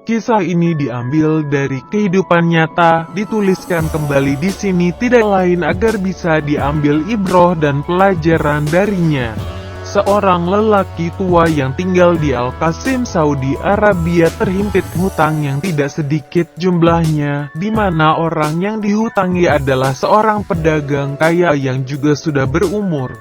Kisah ini diambil dari kehidupan nyata, dituliskan kembali di sini tidak lain agar bisa diambil ibroh dan pelajaran darinya. Seorang lelaki tua yang tinggal di Al-Qasim, Saudi Arabia terhimpit hutang yang tidak sedikit jumlahnya, di mana orang yang dihutangi adalah seorang pedagang kaya yang juga sudah berumur.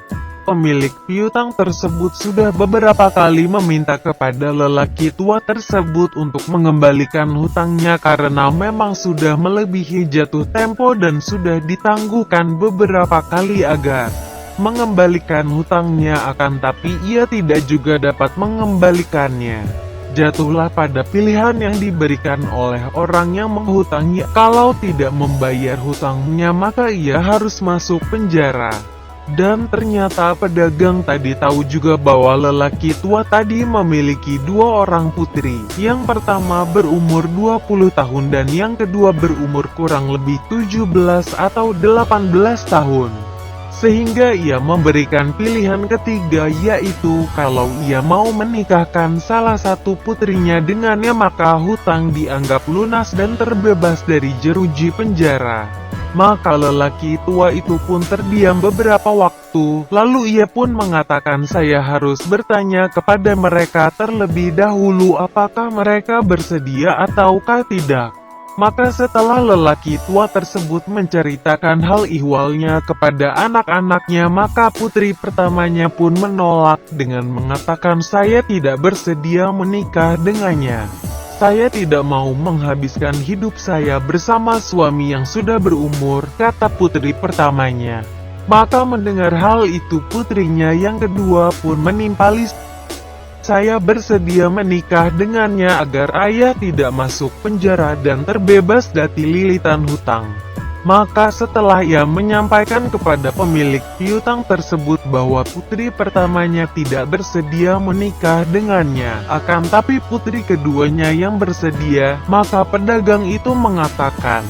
Pemilik piutang tersebut sudah beberapa kali meminta kepada lelaki tua tersebut untuk mengembalikan hutangnya karena memang sudah melebihi jatuh tempo dan sudah ditangguhkan beberapa kali agar mengembalikan hutangnya, akan tapi ia tidak juga dapat mengembalikannya. Jatuhlah pada pilihan yang diberikan oleh orang yang menghutangi, kalau tidak membayar hutangnya maka ia harus masuk penjara. Dan ternyata pedagang tadi tahu juga bahwa lelaki tua tadi memiliki dua orang putri. Yang pertama berumur 20 tahun dan yang kedua berumur kurang lebih 17 atau 18 tahun. Sehingga ia memberikan pilihan ketiga, yaitu kalau ia mau menikahkan salah satu putrinya dengannya maka hutang dianggap lunas dan terbebas dari jeruji penjara. Maka lelaki tua itu pun terdiam beberapa waktu, lalu ia pun mengatakan, saya harus bertanya kepada mereka terlebih dahulu apakah mereka bersedia ataukah tidak. Maka setelah lelaki tua tersebut menceritakan hal ihwalnya kepada anak-anaknya, maka putri pertamanya pun menolak dengan mengatakan, saya tidak bersedia menikah dengannya. Saya tidak mau menghabiskan hidup saya bersama suami yang sudah berumur, kata putri pertamanya. Maka mendengar hal itu putrinya yang kedua pun menimpali, saya bersedia menikah dengannya agar ayah tidak masuk penjara dan terbebas dari lilitan hutang. Maka setelah ia menyampaikan kepada pemilik piutang tersebut bahwa putri pertamanya tidak bersedia menikah dengannya, akan tapi putri keduanya yang bersedia, maka pedagang itu mengatakan,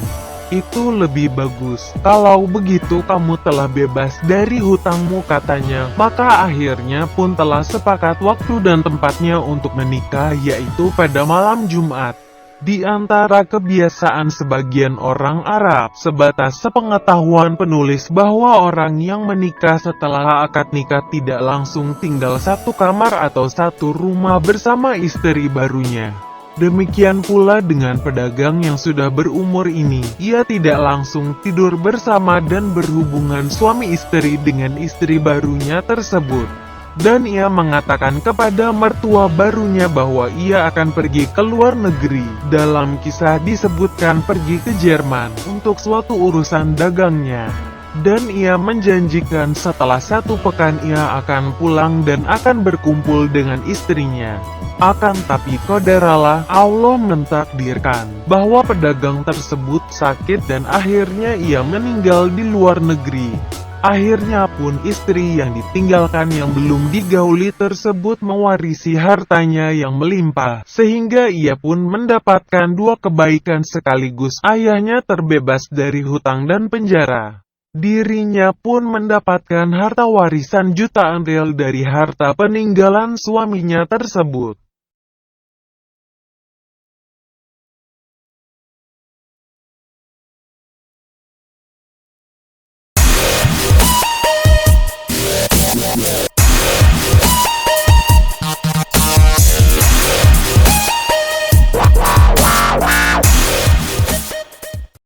itu lebih bagus, kalau begitu kamu telah bebas dari hutangmu katanya. Maka akhirnya pun telah sepakat waktu dan tempatnya untuk menikah, yaitu pada malam Jumat. Di antara kebiasaan sebagian orang Arab, sebatas sepengetahuan penulis bahwa orang yang menikah setelah akad nikah tidak langsung tinggal satu kamar atau satu rumah bersama istri barunya. Demikian pula dengan pedagang yang sudah berumur ini, ia tidak langsung tidur bersama dan berhubungan suami istri dengan istri barunya tersebut. Dan ia mengatakan kepada mertua barunya bahwa ia akan pergi ke luar negeri. Dalam kisah disebutkan pergi ke Jerman untuk suatu urusan dagangnya. Dan ia menjanjikan setelah 1 pekan ia akan pulang dan akan berkumpul dengan istrinya. Akan tapi qadaralah, Allah mentakdirkan bahwa pedagang tersebut sakit dan akhirnya ia meninggal di luar negeri. Akhirnya pun istri yang ditinggalkan yang belum digauli tersebut mewarisi hartanya yang melimpah, sehingga ia pun mendapatkan 2 kebaikan sekaligus, ayahnya terbebas dari hutang dan penjara. Dirinya pun mendapatkan harta warisan jutaan rial dari harta peninggalan suaminya tersebut.